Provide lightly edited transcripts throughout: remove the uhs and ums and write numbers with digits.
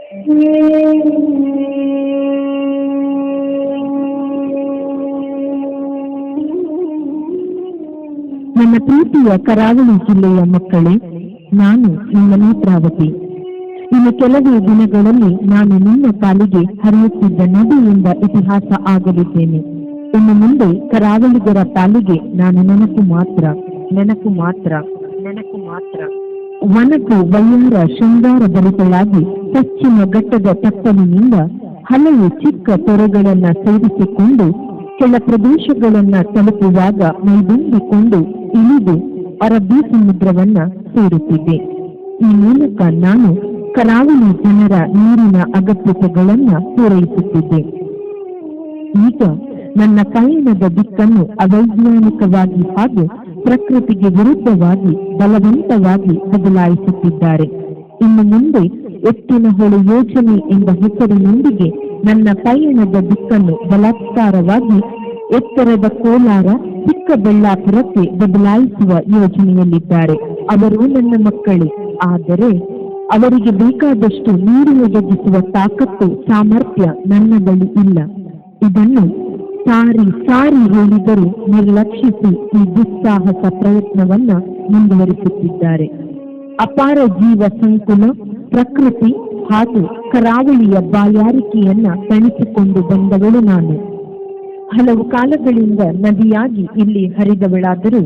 ನನ್ನ ಪ್ರೀತಿಯ ಕರಾವಳಿ ಜಿಲ್ಲೆಯ ಮಕ್ಕಳೇ, ನಾನು ನಿಮ್ಮ ನೇತ್ರಾವತಿ. ಇನ್ನು ಕೆಲವೇ ದಿನಗಳಲ್ಲಿ ನಾನು ನಿಮ್ಮ ಕಾಲಿಗೆ ಹರಿಯುತ್ತಿದ್ದ ನದಿ ಎಂಬ ಇತಿಹಾಸ ಆಗಲಿದ್ದೇನೆ. ಇನ್ನು ಮುಂದೆ ಕರಾವಳಿಗರ ಪಾಲಿಗೆ ನಾನು ನೆನಪು ಮಾತ್ರ, ನೆನಪು ಮಾತ್ರ, ನೆನಪು ಮಾತ್ರ. ವನಕು ವಯ್ಯಾರ ಶೃಂಗಾರ ಭರಿತಳಾಗಿ ಪಶ್ಚಿಮ ಘಟ್ಟದ ತಪ್ಪಲಿನಿಂದ ಹಲವು ಚಿಕ್ಕ ತೊರೆಗಳನ್ನ ಸೇರಿಸಿಕೊಂಡು ಕೆಳ ಪ್ರದೇಶಗಳನ್ನ ತಲುಪುವಾಗ ಮೈದುಂಬಿಕೊಂಡು ಇಳಿದು ಅರಬ್ಬಿ ಸಮುದ್ರವನ್ನ ಸೇರುತ್ತಿದ್ದೆ. ಈ ಮೂಲಕ ನಾನು ಕರಾವಳಿ ಜನರ ನೀರಿನ ಅಗತ್ಯತೆಗಳನ್ನ ಪೂರೈಸುತ್ತಿದ್ದೆ. ಈಗ ನನ್ನ ಪಯಣದ ದಿಕ್ಕನ್ನು ಅವೈಜ್ಞಾನಿಕವಾಗಿ ಹಾಗೂ ಪ್ರಕೃತಿಗೆ ವಿರುದ್ಧವಾಗಿ ಬಲವಂತವಾಗಿ ಬದಲಾಯಿಸುತ್ತಿದ್ದಾರೆ. ಇನ್ನು ಮುಂದೆ ಎತ್ತಿನಹೊಳೆ ಯೋಜನೆ ಎಂಬ ಹೆಸರಿನೊಂದಿಗೆ ನನ್ನ ಪಯಣದ ದಿಕ್ಕನ್ನು ಬಲಾತ್ಕಾರವಾಗಿ ಎತ್ತರದ ಕೋಲಾರ, ಚಿಕ್ಕಬಳ್ಳಾಪುರಕ್ಕೆ ಬದಲಾಯಿಸುವ ಯೋಜನೆಯಲ್ಲಿದ್ದಾರೆ. ಅವರು ನನ್ನ ಮಕ್ಕಳೇ, ಆದರೆ ಅವರಿಗೆ ಬೇಕಾದಷ್ಟು ನೀರು ಒದಗಿಸುವ ತಾಕತ್ತು, ಸಾಮರ್ಥ್ಯ ನನ್ನ ಬಳಿ ಇಲ್ಲ. ಇದನ್ನು ಸಾರಿ ಸಾರಿ ಹೇಳಿದರೂ ನಿರ್ಲಕ್ಷಿಸಿ ಈ ದುಸ್ಸಾಹಸ ಪ್ರಯತ್ನವನ್ನ ಮುಂದುವರಿಸುತ್ತಿದ್ದಾರೆ. ಅಪಾರ ಜೀವ ಸಂಕುಲ, ಪ್ರಕೃತಿ ಹಾಗೂ ಕರಾವಳಿಯ ಬಾಯಾರಿಕೆಯನ್ನ ತಣಿಸಿಕೊಂಡು ಬಂದವಳು ನಾನು. ಹಲವು ಕಾಲಗಳಿಂದ ನದಿಯಾಗಿ ಇಲ್ಲಿ ಹರಿದವಳಾದರೂ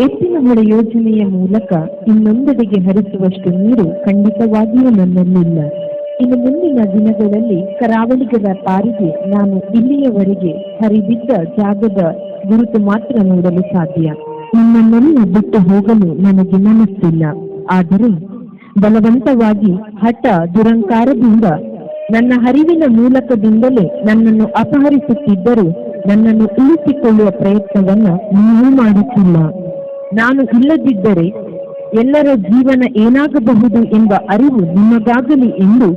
ಎತ್ತಿನಹೊಳೆ ಯೋಜನೆಯ ಮೂಲಕ ಇನ್ನೊಂದೆಡೆಗೆ ಹರಿಸುವಷ್ಟು ನೀರು ಖಂಡಿತವಾಗಿಯೂ ನನ್ನಲ್ಲಿಲ್ಲ. ಇನ್ನು ಮುಂದಿನ ದಿನಗಳಲ್ಲಿ ಕರಾವಳಿಗರ ಪಾರಿಗೆ ನಾನು ಇಲ್ಲಿಯವರೆಗೆ ಹರಿದಿದ್ದ ಜಾಗದ ಗುರುತು ಮಾತ್ರ ನೋಡಲು ಸಾಧ್ಯ. ನಿಮ್ಮನ್ನೆಲ್ಲ ಬಿಟ್ಟು ಹೋಗಲು ನನಗೆ ಮನಸ್ಸಿಲ್ಲ. ಆದರೆ ಬಲವಂತವಾಗಿ ಹಠ ದುರಂಕಾರದಿಂದ ನನ್ನ ಹರಿವಿನ ಮೂಲಕದಿಂದಲೇ ನನ್ನನ್ನು ಅಪಹರಿಸುತ್ತಿದ್ದರೂ ನನ್ನನ್ನು ಉಳಿಸಿಕೊಳ್ಳುವ ಪ್ರಯತ್ನವನ್ನ ನೀವು ಮಾಡುತ್ತಿಲ್ಲ. ನಾನು ಇಲ್ಲದಿದ್ದರೆ ಎಲ್ಲರ ಜೀವನ ಏನಾಗಬಹುದು ಎಂಬ ಅರಿವು ನಿಮಗಾಗಲಿ ಎಂದು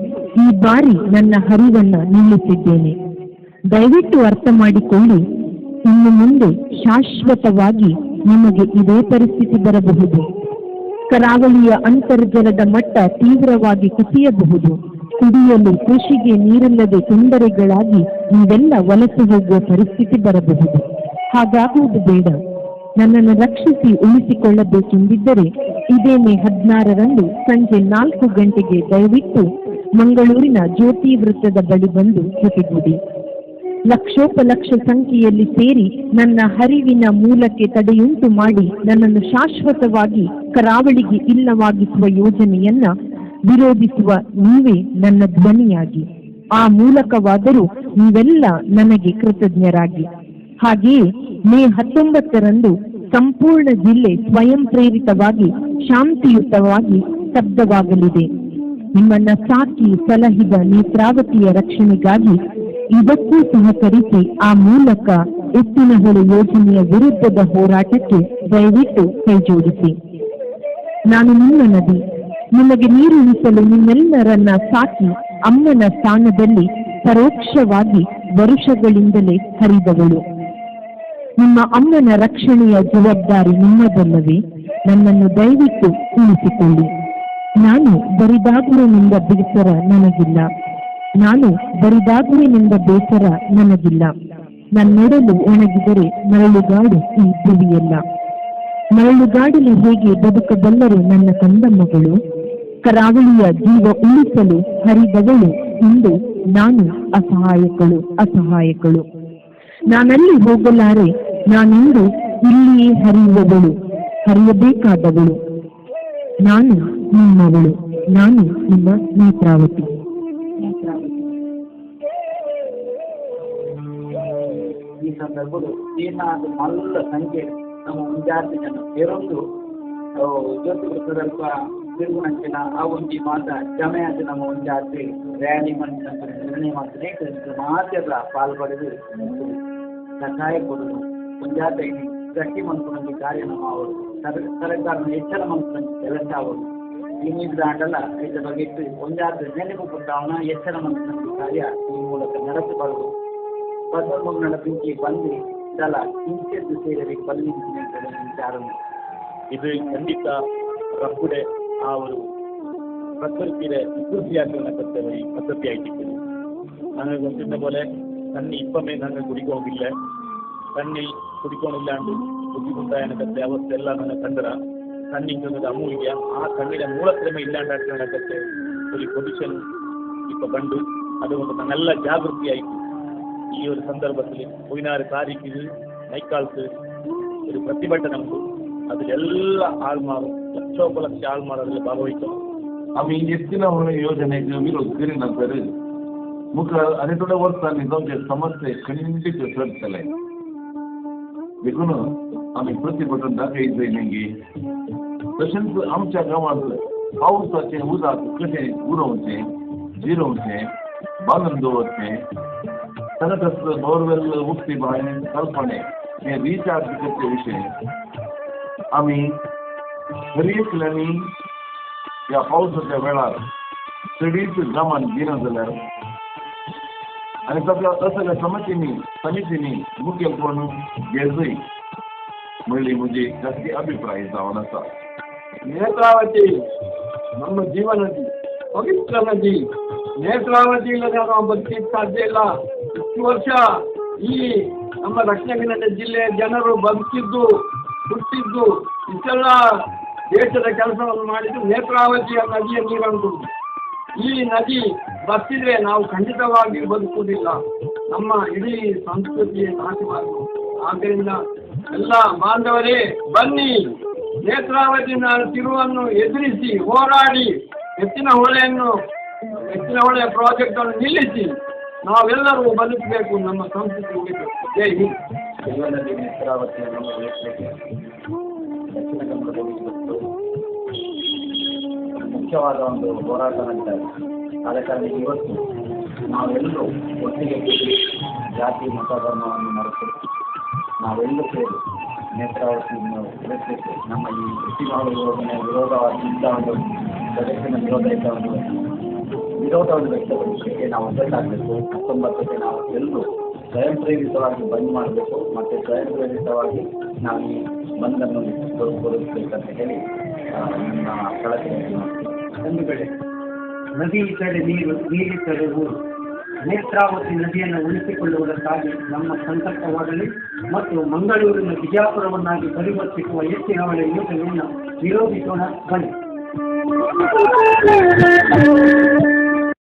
ಈ ಬಾರಿ ನನ್ನ ಹರಿವನ್ನ ನಿಲ್ಲಿಸಿದ್ದೇನೆ. ದಯವಿಟ್ಟು ಅರ್ಥ ಮಾಡಿಕೊಳ್ಳಿ. ಇನ್ನು ಮುಂದೆ ಶಾಶ್ವತವಾಗಿ ನಿಮಗೆ ಇದೇ ಪರಿಸ್ಥಿತಿ ಬರಬಹುದು. ಕರಾವಳಿಯ ಅಂತರ್ಜಲದ ಮಟ್ಟ ತೀವ್ರವಾಗಿ ಕುಸಿಯಬಹುದು. ಕುಡಿಯಲು, ಕೃಷಿಗೆ ನೀರಿಲ್ಲದೆ ತೊಂದರೆಗಳಾಗಿ ನೀವೆಲ್ಲ ವಲಸೆ ಹೋಗುವ ಪರಿಸ್ಥಿತಿ ಬರಬಹುದು. ಹಾಗಾಗುವುದು ಬೇಡ. ನನ್ನನ್ನು ರಕ್ಷಿಸಿ ಉಳಿಸಿಕೊಳ್ಳಬೇಕೆಂದಿದ್ದರೆ ಇದೇ ಮೇ 16ರಂದು ಸಂಜೆ 4 ಗಂಟೆಗೆ ದಯವಿಟ್ಟು ಮಂಗಳೂರಿನ ಜ್ಯೋತಿ ವೃತ್ತದ ಬಳಿ ಬಂದು ಜೊತೆಗೂಡಿ. ಲಕ್ಷೋಪಲಕ್ಷ ಸಂಖ್ಯೆಯಲ್ಲಿ ಸೇರಿ ನನ್ನ ಹರಿವಿನ ಮೂಲಕ್ಕೆ ತಡೆಯುಂಟು ಮಾಡಿ ನನ್ನನ್ನು ಶಾಶ್ವತವಾಗಿ ಕರಾವಳಿಗೆ ಇಲ್ಲವಾಗಿಸುವ ಯೋಜನೆಯನ್ನ ವಿರೋಧಿಸುವ ನೀವೇ ನನ್ನ ಧ್ವನಿಯಾಗಿ. ಆ ಮೂಲಕವಾದರೂ ನೀವೆಲ್ಲ ನನಗೆ ಕೃತಜ್ಞರಾಗಿ. ಹಾಗೆಯೇ ಮೇ 19ರಂದು ಸಂಪೂರ್ಣ ಜಿಲ್ಲೆ ಸ್ವಯಂ ಪ್ರೇರಿತವಾಗಿ ಶಾಂತಿಯುತವಾಗಿ ಸ್ತಬ್ಧವಾಗಲಿದೆ. ನಿಮ್ಮನ್ನ ಸಾಕಿ ಸಲಹಿದ ನೇತ್ರಾವತಿಯ ರಕ್ಷಣೆಗಾಗಿ ಇದಕ್ಕೂ ಸಹಕರಿಸಿ ಆ ಮೂಲಕ ಎತ್ತಿನಹೊಳೆ ಯೋಜನೆಯ ವಿರುದ್ಧದ ಹೋರಾಟಕ್ಕೆ ದಯವಿಟ್ಟು ಕೈಜೋಡಿಸಿ. ನಾನು ನಿಮ್ಮ ನದಿ. ನಿಮಗೆ ನೀರುಣಿಸಲು ನಿಮ್ಮೆಲ್ಲರನ್ನ ಸಾಕಿ ಅಮ್ಮನ ಸ್ಥಾನದಲ್ಲಿ ಪರೋಕ್ಷವಾಗಿ ವರುಷಗಳಿಂದಲೇ ಹರಿದವಳು. ನಿಮ್ಮ ಅಮ್ಮನ ರಕ್ಷಣೆಯ ಜವಾಬ್ದಾರಿ ನಿಮ್ಮದಲ್ಲವೇ? ನನ್ನನ್ನು ದಯವಿಟ್ಟು ಉಳಿಸಿಕೊಳ್ಳಿ. ನಾನು ಬರಿದಾಗುವಿನಿಂದ ಬೇಸರ ನನಗಿಲ್ಲ. ನಾನು ಬರಿದಾಗುವಿನಿಂದ ಬೇಸರ ನನಗಿಲ್ಲ. ನನ್ನೊಡಲು ಒಣಗಿದರೆ ಮರಳುಗಾಡು ಈ ಭುವಿಯಲ್ಲ. ಮರಳುಗಾಡಲು ಹೇಗೆ ಬದುಕಬಲ್ಲರು ನನ್ನ ಕಂದಮ್ಮಗಳು? ಕರಾವಳಿಯ ಜೀವ ಉಳಿಸಲು ಹರಿದವಳು ಇಂದು ನಾನು ಅಸಹಾಯಕಳು, ಅಸಹಾಯಕಳು. ನಾನಲ್ಲಿ ಹೋಗಲಾರೆ. ನಾನಿಂದು ಇಲ್ಲಿಯೇ ಹರಿಯುವವಳು, ಹರಿಯಬೇಕಾದವಳು. ನಾನು ನಿಮ್ಮವಳು. ನಾನು ನಿಮ್ಮ ನೇತ್ರಾವತಿ. ಈ ಸಂದರ್ಭಗಳು ಏನಾದ್ರು ಮಲ್ಲ ಸಂಖ್ಯೆ ನಮ್ಮ ಮುಂಜಾತಿ ಜನ ಬೇರೊಂದು ಜ್ಯೋತಿ ವೃತ್ತದಲ್ಪ ತಿರುಗುನಂಚಿನ ಆ ಒಂದು ಮಾತ ಜಮೆ ಅಂತ ನಮ್ಮ ಮುಂಜಾತಿ ರ್ಯಾಲಿ ಮಾಡಿದಂತ ನಿರ್ಣಯ ಮಾಡ್ತದೆ. ಮಾತೆಲ್ಲ ಪಾಲ್ಪಡೆದು ಸಹಾಯ ಕೊಡೋದು ಮುಂಜಾತಿ ಗಟ್ಟಿ ಮನ್ಕೊಂಡ ಕಾರ್ಯ ನಮ್ಮ ಅವರು ಸರ್ಕಾರದ ಎಚ್ಚರ ಮನ್ಕೊಂಡ ಕೆಲಸ ಅವರು ಇನ್ನಿದ್ದ ಆಟಲ್ಲ ಇದರ ಬಗ್ಗೆ ಒಂದಾದ ನೆನಪು ಕೊಟ್ಟವನ ಎಚ್ಚರ ಮನ್ಕೊಂಡ ಕಾರ್ಯ ಈ ಮೂಲಕ ನಡೆಸಬಾರದು. ಬಸವಣ್ಣ ನಡಪಿಂಚಿ ಬಂದು ಇದಲ್ಲ ಹಿಂಸೆದ್ದು ಸೇರಿ ಬಲ್ಲಿ ವಿಚಾರ ಇದು ಖಂಡಿತ ರಬ್ಬುಡೆ ಅವರು പ്രകൃതിയുടെ വികൃതിയാക്കുന്ന ഒരു പദ്ധതിയായിട്ട് ഞങ്ങൾ കൊണ്ടിരുന്ന പോലെ തണ്ണി ഇപ്പമേ ഞങ്ങൾ കുടിക്കോങ്ങില്ല തണ്ണി കുടിക്കോണില്ലാണ്ട് ബുദ്ധിമുട്ടായതിനകത്തെ അവസ്ഥ എല്ലാം ഞങ്ങൾ കണ്ടറ തണ്ണിക്കുന്നത് അമൂല്യ ആ കണ്ണിന്റെ മൂളത്തിലമേ ഇല്ലാണ്ടാക്കുന്നതിനകത്തെ ഒരു പൊസിഷൻ ഇപ്പൊ കണ്ടു. അതുകൊണ്ട് നല്ല ജാഗ്രതയായി ഈ ഒരു സന്ദർഭത്തിൽ 16 താരീഖിൽ നൈക്കാലത്ത് ഒരു പ്രതിഭಟನೆ അതിലെಲ್ಲ ಆಳ್ಮಾರು ಲಕ್ಷೋಪಲಕ್ಷ ಆಳ್ಮಾರು ಅದರಲ್ಲಿ ಭಾಗವಹಿಸೋಣ. आम्ही एसटीला होणे योजनेचे विरोध करीनंतर मुख अनेकवड्या वर्षांनी जाऊन समस्या खंडित सरतले देखून आम्ही प्रतिभटन दाखवायचंय नाही. तसेच आमच्या गावात पावसाचे उदास कसे उडवचे जिरवचे बांधून दवरचे तनकस्त बोरवेल उक्ती बाहेर कल्पने हे रिचार्ज करते विषय आम्ही खरीपल्यानी या पावसाच्या वेळार चडीच जमान दिना जाल्यार आणि सगळ्या समितींनी मुखेलपण घेवचंय म्हणली म्हणजे जास्ती अभिप्राय जावन आसा. ನೇತ್ರಾವತಿ ನಮ್ಮ ಜೀವನದಿ ಪವಿತ್ರ ನದಿ. ನೇತ್ರಾವತಿ ಇಲ್ಲದೆ ನಾವು ಬದುಕಲಿಕ್ಕೆ ಸಾಧ್ಯ ಇಲ್ಲ. ಇಷ್ಟು ವರ್ಷ ಈ ನಮ್ಮ ದಕ್ಷಿಣ ಕನ್ನಡ ಜಿಲ್ಲೆಯ ಜನರು ಬದುಕಿದ್ದು ಹುಟ್ಟಿದ್ದು ಇಷ್ಟೆಲ್ಲ ದೇಶದ ಕೆಲಸವನ್ನು ಮಾಡಿದ್ದು ನೇತ್ರಾವತಿಯ ನದಿಯ ನೀರನ್ನು. ಈ ನದಿ ಬರ್ತಿದ್ರೆ ನಾವು ಖಂಡಿತವಾಗಿ ಬದುಕುವುದಿಲ್ಲ. ನಮ್ಮ ಇಡೀ ಸಂಸ್ಕೃತಿಯ ನಾಶವಾಗುವುದು. ಆದ್ದರಿಂದ ಎಲ್ಲ ಬಾಂಧವರೇ ಬನ್ನಿ, ನೇತ್ರಾವತಿ ತಿರುವನ್ನು ಎದುರಿಸಿ ಹೋರಾಡಿ ಹೆಚ್ಚಿನ ಹೊಳೆಯ ಪ್ರಾಜೆಕ್ಟ್ ಅನ್ನು ನಿಲ್ಲಿಸಿ ನಾವೆಲ್ಲರೂ ಬದುಕಬೇಕು, ನಮ್ಮ ಸಂಸ್ಕೃತಿ ಉಳಿಬೇಕು. ಜೈ ಹಿಂದ್. ಜೀವನದಲ್ಲಿ ನೇತ್ರಾವತಿಯನ್ನು ಉಳಿಸಲಿಕ್ಕೆ ದಕ್ಷಿಣ ಕನ್ನಡದಲ್ಲಿ ಇವತ್ತು ಮುಖ್ಯವಾದ ಒಂದು ಹೋರಾಟ ನಡೀತಾರೆ. ಆದ ಕಾರಣ ಇವತ್ತು ನಾವೆಲ್ಲರೂ ಒಟ್ಟಿಗೆ ಕೂಡಿ ಜಾತಿ ಮತ ಧರ್ಮವನ್ನು ಮರೆತು ನಾವೆಲ್ಲೂ ಸೇರಿ ನೇತ್ರಾವತಿಯನ್ನು ಉಳಿಸಲಿಕ್ಕೆ ನಮ್ಮ ಈ ಕೃಷಿಮಾಡು ಯೋಜನೆ ವಿರೋಧವಾಗಿ ಇಂಥ ಒಂದು ಜಗತ್ತಿನ ವಿರೋಧವನ್ನು ವ್ಯಕ್ತಪಡಿಸಲಿಕ್ಕೆ ನಾವು ಒಗ್ಗಟ್ಟಾಗಬೇಕು. 19ಕ್ಕೆ ನಾವು ಎಲ್ಲರೂ ಸ್ವಯಂ ಪ್ರೇರಿತವಾಗಿ ಬಂದ್ ಮಾಡಬೇಕು ಮತ್ತು ಸ್ವಯಂ ಪ್ರೇರಿತವಾಗಿ ನಾವು ಈ ಬಂದನ್ನು ತೋರಿಸಬೇಕಂತ ಹೇಳಿ ನನ್ನ ಕಳಕಳಿ. ಒಂದು ಕಡೆ ನದಿ ಕಡೆ ನೀರು ಕಡೆ ಊರು ನೇತ್ರಾವತಿ ನದಿಯನ್ನು ಉಳಿಸಿಕೊಳ್ಳುವುದಕ್ಕಾಗಿ ನಮ್ಮ ಸಂಕಲ್ಪವಾಗಲಿ ಮತ್ತು ಮಂಗಳೂರಿನ ಬಿಜಾಪುರವನ್ನಾಗಿ ಪರಿವರ್ತಿಸುವ ಎತ್ತಿನ ಹೊಳೆ ಯೋಜನೆಯನ್ನು ವಿರೋಧಿಸೋಣ ಬನ್ನಿ.